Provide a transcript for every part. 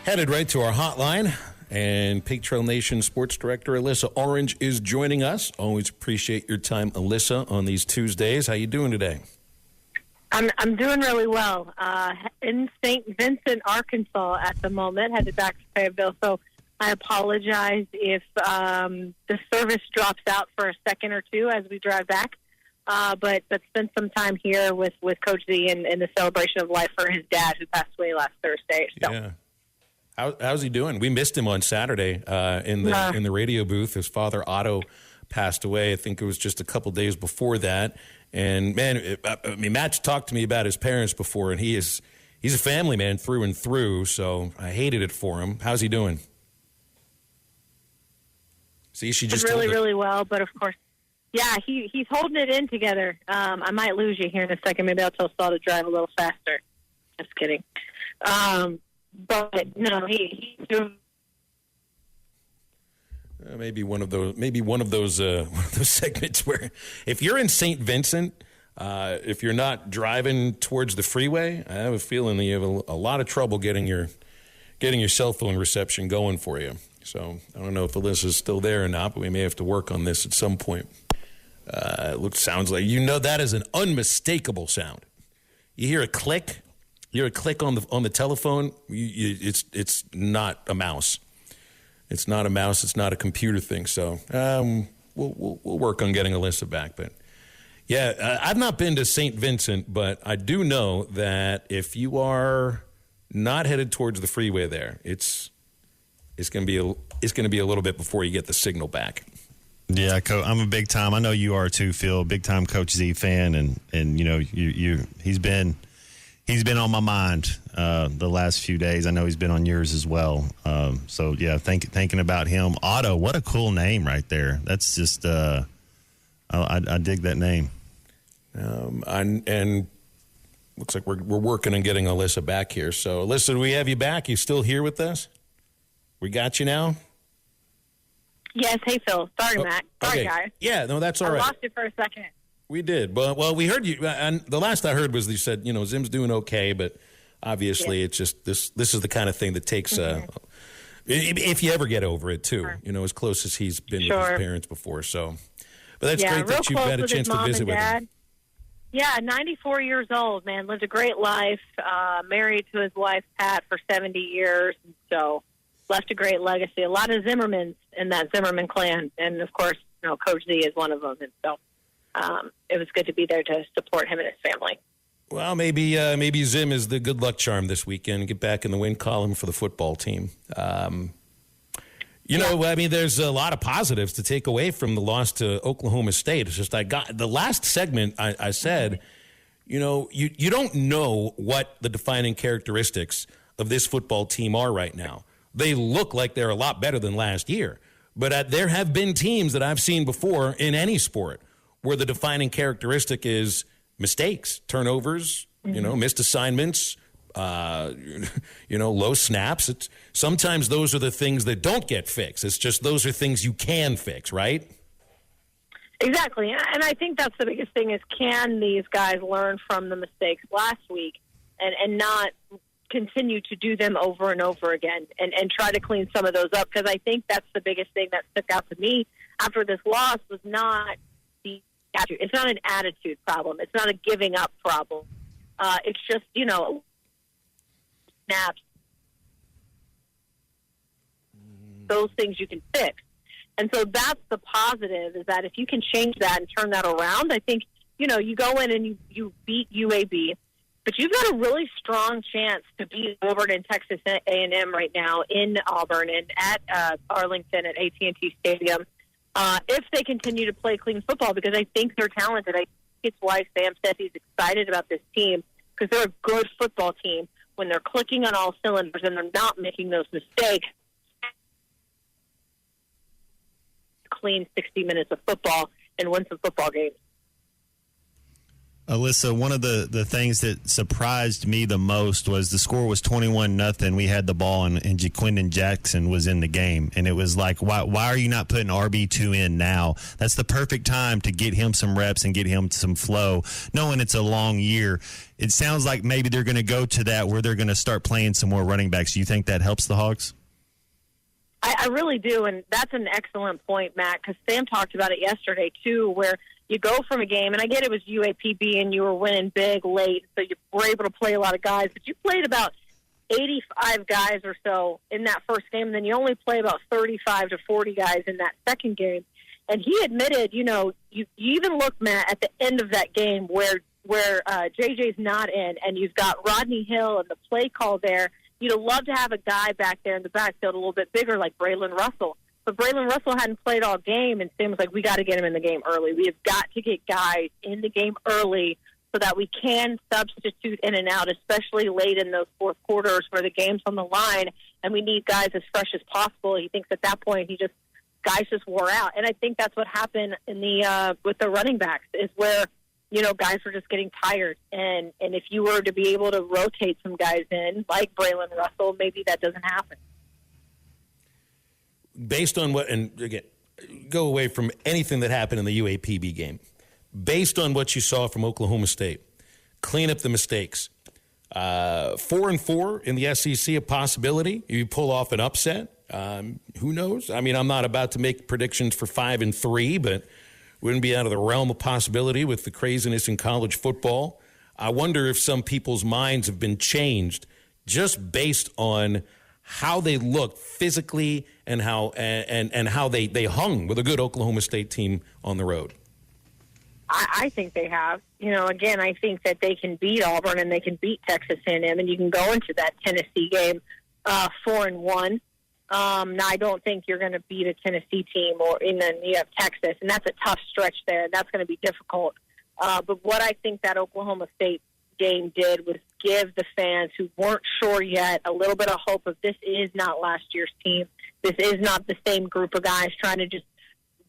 Headed right to our hotline, and Pig Trail Nation Sports Director Alyssa Orange is joining us. Always appreciate your time, Alyssa, on these Tuesdays. How you doing today? I'm doing really well. In St. Vincent, Arkansas at the moment, headed back to Fayetteville, so I apologize if the service drops out for a second or two as we drive back. But spend some time here with Coach Z in the celebration of life for his dad, who passed away last Thursday. So. Yeah. How's he doing? We missed him on Saturday in the radio booth. His father, Otto, passed away. I think it was just a couple days before that. And, man, Matt's talked to me about his parents before, and he's a family man through and through, so I hated it for him. How's he doing? See, she just really well, but of course, yeah, he's holding it in together. I might lose you here in a second. Maybe I'll tell Saul to drive a little faster. Just kidding. But no, he's doing. Maybe one of those segments where if you're in St. Vincent, if you're not driving towards the freeway, I have a feeling that you have a lot of trouble getting your cell phone reception going for you. So I don't know if Alyssa's still there or not, but we may have to work on this at some point. Sounds like that is an unmistakable sound. You hear a click. You hear a click on the telephone. It's not a mouse. It's not a mouse. It's not a computer thing. So we'll work on getting Alyssa back. But yeah, I've not been to St. Vincent, but I do know that if you are not headed towards the freeway there, it's going to be a little bit before you get the signal back. Yeah, I'm a big time. I know you are too, Phil. Big time Coach Z fan, and you know he's been on my mind the last few days. I know he's been on yours as well. So yeah, thinking about him. Otto, what a cool name right there. That's just I dig that name. And looks like we're working on getting Alyssa back here. So Alyssa, do we have you back? You still here with us? We got you now? Yes. Hey, Phil. Sorry, Matt. Sorry, okay. guys. Yeah, no, that's all right. I lost you for a second. We did. Well, we heard you. And the last I heard was you said, Zim's doing okay, but obviously it's just this is the kind of thing that takes, if you ever get over it, too, sure. As close as he's been with his parents before. So, but that's great that you've had a chance to visit with him. Yeah, 94 years old, man. Lived a great life. Married to his wife, Pat, for 70 years. And so left a great legacy. A lot of Zimmermans in that Zimmerman clan. And, of course, Coach Z is one of them. And so it was good to be there to support him and his family. Well, maybe Zim is the good luck charm this weekend. Get back in the win column for the football team. There's a lot of positives to take away from the loss to Oklahoma State. It's just the last segment I said, you don't know what the defining characteristics of this football team are right now. They look like they're a lot better than last year. But there have been teams that I've seen before in any sport where the defining characteristic is mistakes, turnovers, missed assignments, low snaps. Sometimes those are the things that don't get fixed. It's just those are things you can fix, right? Exactly. And I think that's the biggest thing is, can these guys learn from the mistakes last week and not continue to do them over and over again and try to clean some of those up? Because I think that's the biggest thing that stuck out to me after this loss was not the attitude. It's not an attitude problem. It's not a giving up problem. It's just, snaps. Those things you can fix. And so that's the positive, is that if you can change that and turn that around, I think, you go in and you beat UAB, but you've got a really strong chance to beat Auburn and Texas A&M right now in Auburn and at Arlington at AT&T Stadium if they continue to play clean football, because I think they're talented. I think it's why Sam said he's excited about this team, because they're a good football team when they're clicking on all cylinders and they're not making those mistakes. Clean 60 minutes of football and win some football games. Alyssa, one of the things that surprised me the most was the score was 21-0. We had the ball, and Jaquindon Jackson was in the game. And it was like, why are you not putting RB2 in now? That's the perfect time to get him some reps and get him some flow, knowing it's a long year. It sounds like maybe they're going to go to that where they're going to start playing some more running backs. Do you think that helps the Hogs? I really do, and that's an excellent point, Matt, because Sam talked about it yesterday, too, where you go from a game, and I get it was UAPB and you were winning big late, so you were able to play a lot of guys, but you played about 85 guys or so in that first game, and then you only play about 35 to 40 guys in that second game. And he admitted, you even look, Matt, at the end of that game where JJ's not in, and you've got Rodney Hill and the play call there. You'd love to have a guy back there in the backfield a little bit bigger like Braylon Russell. But Braylon Russell hadn't played all game, and Sam was like, we got to get him in the game early. We have got to get guys in the game early so that we can substitute in and out, especially late in those fourth quarters where the game's on the line, and we need guys as fresh as possible. He thinks at that point guys just wore out. And I think that's what happened in with the running backs is where, guys were just getting tired. And if you were to be able to rotate some guys in, like Braylon Russell, maybe that doesn't happen. Based on what, and again, go away from anything that happened in the UAPB game. Based on what you saw from Oklahoma State, clean up the mistakes. 4-4 in the SEC, a possibility. You pull off an upset. Who knows? I mean, I'm not about to make predictions for 5-3, but wouldn't be out of the realm of possibility with the craziness in college football. I wonder if some people's minds have been changed just based on how they looked physically and how they hung with a good Oklahoma State team on the road. I think they have. Again, I think that they can beat Auburn and they can beat Texas A&M, and you can go into that Tennessee game 4-1. Now, I don't think you're going to beat a Tennessee team, and then you have Texas, and that's a tough stretch there, and that's going to be difficult. But what I think that Oklahoma State game did was give the fans who weren't sure yet a little bit of hope of this is not last year's team. This is not the same group of guys trying to just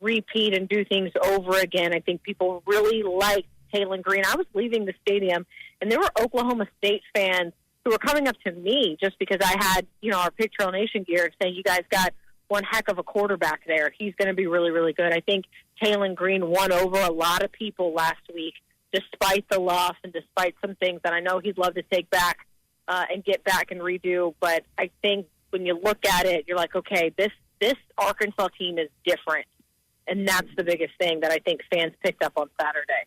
repeat and do things over again. I think people really liked Taylen Green. I was leaving the stadium, and there were Oklahoma State fans who were coming up to me just because I had, our Pig Trail Nation gear saying, you guys got one heck of a quarterback there. He's going to be really, really good. I think Taylen Green won over a lot of people last week, despite the loss and despite some things that I know he'd love to take back and get back and redo. But I think when you look at it, you're like, okay, this Arkansas team is different. And that's the biggest thing that I think fans picked up on Saturday.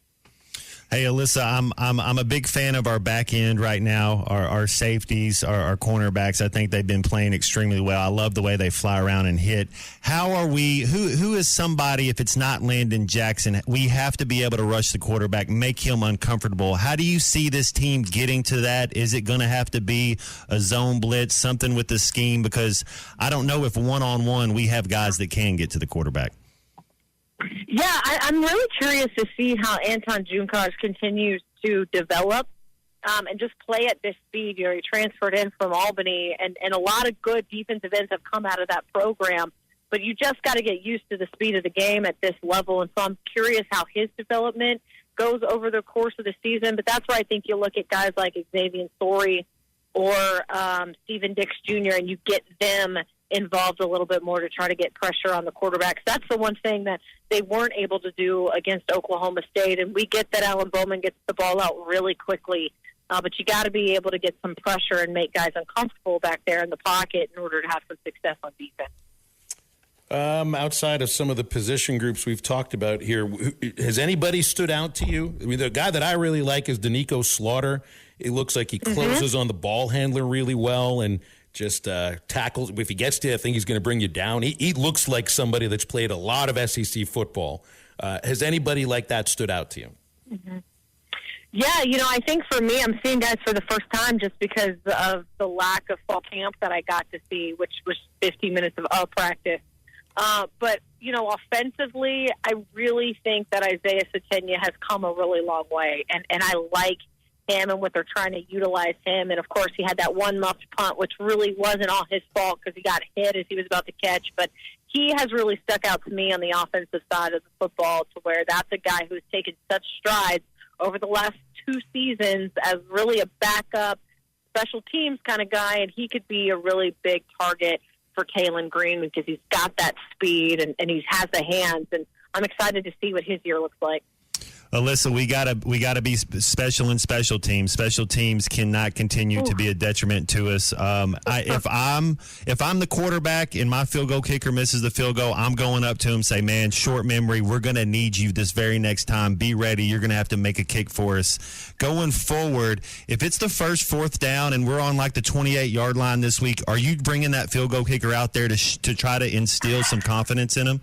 Hey, Alyssa, I'm a big fan of our back end right now, our safeties, our cornerbacks. I think they've been playing extremely well. I love the way they fly around and hit. How are we, who is somebody, if it's not Landon Jackson, we have to be able to rush the quarterback, make him uncomfortable. How do you see this team getting to that? Is it going to have to be a zone blitz, something with the scheme? Because I don't know if one-on-one we have guys that can get to the quarterback. Yeah, I'm really curious to see how Anton Junkas continues to develop and just play at this speed. He transferred in from Albany, and a lot of good defensive ends have come out of that program. But you just got to get used to the speed of the game at this level. And so I'm curious how his development goes over the course of the season. But that's where I think you look at guys like Xavier Story or Steven Dix Jr., and you get them involved a little bit more to try to get pressure on the quarterbacks. That's the one thing that they weren't able to do against Oklahoma State, and we get that Alan Bowman gets the ball out really quickly, but you got to be able to get some pressure and make guys uncomfortable back there in the pocket in order to have some success on defense. Outside of some of the position groups we've talked about here, has anybody stood out to you? I mean, the guy that I really like is Danico Slaughter. It looks like he closes on the ball handler really well and just tackles. If he gets to you, I think he's going to bring you down. He looks like somebody that's played a lot of SEC football. Has anybody like that stood out to you? Mm-hmm. Yeah, I think for me, I'm seeing guys for the first time just because of the lack of fall camp that I got to see, which was 15 minutes of practice. But, offensively, I really think that Isaiah Satenya has come a really long way, and I like him and what they're trying to utilize him. And, of course, he had that one muffed punt, which really wasn't all his fault because he got hit as he was about to catch. But he has really stuck out to me on the offensive side of the football to where that's a guy who's taken such strides over the last 2 seasons as really a backup special teams kind of guy, and he could be a really big target for Taylen Green because he's got that speed and he has the hands, and I'm excited to see what his year looks like. Alyssa, we gotta be special in special teams. Special teams cannot continue to be a detriment to us. If I'm the quarterback and my field goal kicker misses the field goal, I'm going up to him, say, man, short memory, we're gonna need you this very next time. Be ready. You're gonna have to make a kick for us. Going forward, if it's the first 4th down and we're on like the 28-yard line this week, are you bringing that field goal kicker out there to try to instill some confidence in him?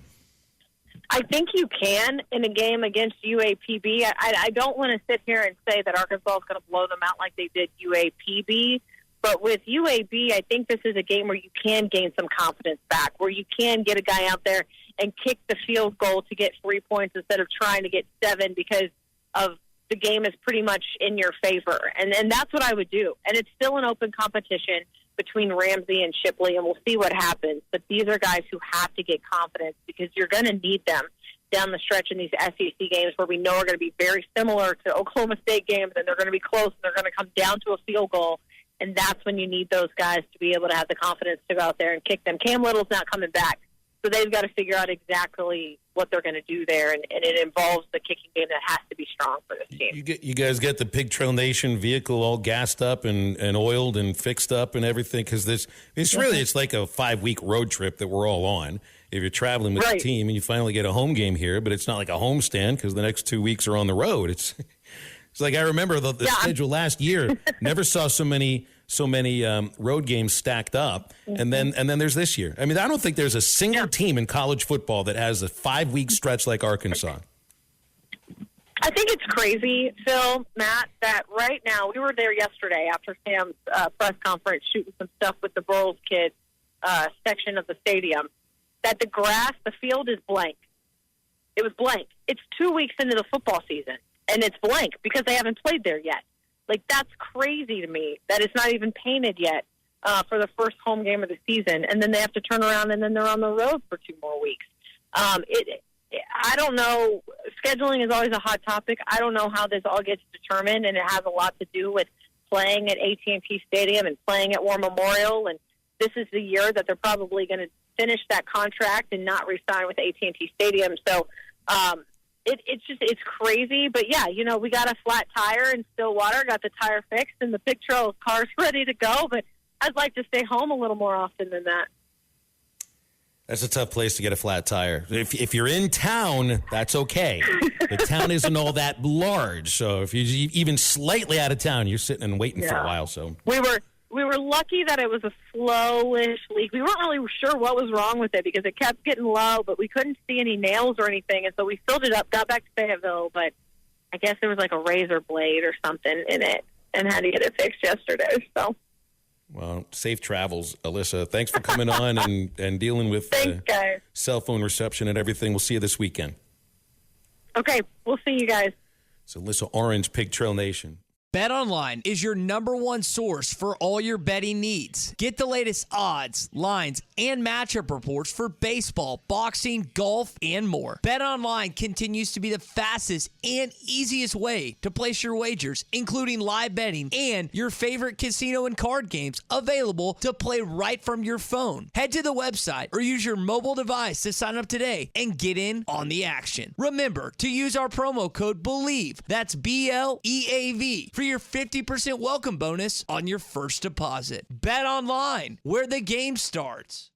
I think you can in a game against UAPB. I don't want to sit here and say that Arkansas is going to blow them out like they did UAPB, but with UAB, I think this is a game where you can gain some confidence back, where you can get a guy out there and kick the field goal to get 3 points instead of trying to get 7 because of the game is pretty much in your favor. And that's what I would do. And it's still an open competition between Ramsey and Shipley, and we'll see what happens. But these are guys who have to get confidence because you're going to need them down the stretch in these SEC games where we know are going to be very similar to Oklahoma State games, and they're going to be close, and they're going to come down to a field goal. And that's when you need those guys to be able to have the confidence to go out there and kick them. Cam Little's not coming back, so they've got to figure out exactly what they're going to do there, and it involves the kicking game that has to be strong for this team. You guys get the Pig Trail Nation vehicle all gassed up and oiled and fixed up and everything, because it's like a 5-week road trip that we're all on. If you're traveling with the team and you finally get a home game here, but it's not like a home stand because the next 2 weeks are on the road. It's like I remember the schedule last year. Never saw so many road games stacked up, and then there's this year. I mean, I don't think there's a single team in college football that has a 5-week stretch like Arkansas. I think it's crazy, Phil, Matt, that right now, we were there yesterday after Sam's press conference shooting some stuff with the Burles kids section of the stadium, that the field is blank. It was blank. It's 2 weeks into the football season, and it's blank because they haven't played there yet. Like, that's crazy to me that it's not even painted yet for the first home game of the season, and then they have to turn around and then they're on the road for 2 more weeks. I don't know. Scheduling is always a hot topic. I don't know how this all gets determined, and it has a lot to do with playing at AT&T Stadium and playing at War Memorial, and this is the year that they're probably going to finish that contract and not re-sign with AT&T Stadium. So it's crazy. But, yeah, we got a flat tire in Stillwater, got the tire fixed, and the Big Trail car's ready to go. But I'd like to stay home a little more often than that. That's a tough place to get a flat tire. If you're in town, that's okay. The town isn't all that large. So if you're even slightly out of town, you're sitting and waiting for a while. So we were lucky that it was a slowish leak. We weren't really sure what was wrong with it because it kept getting low, but we couldn't see any nails or anything. And so we filled it up, got back to Fayetteville, but I guess there was like a razor blade or something in it and had to get it fixed yesterday. So. Well, safe travels, Alyssa. Thanks for coming on and dealing with cell phone reception and everything. We'll see you this weekend. Okay, we'll see you guys. It's Alyssa Orange, Pig Trail Nation. BetOnline is your #1 source for all your betting needs. Get the latest odds, lines, and matchup reports for baseball, boxing, golf, and more. BetOnline continues to be the fastest and easiest way to place your wagers, including live betting and your favorite casino and card games available to play right from your phone. Head to the website or use your mobile device to sign up today and get in on the action. Remember to use our promo code BELIEVE, that's BLEAV, for your 50% welcome bonus on your first deposit. Bet online, where the game starts.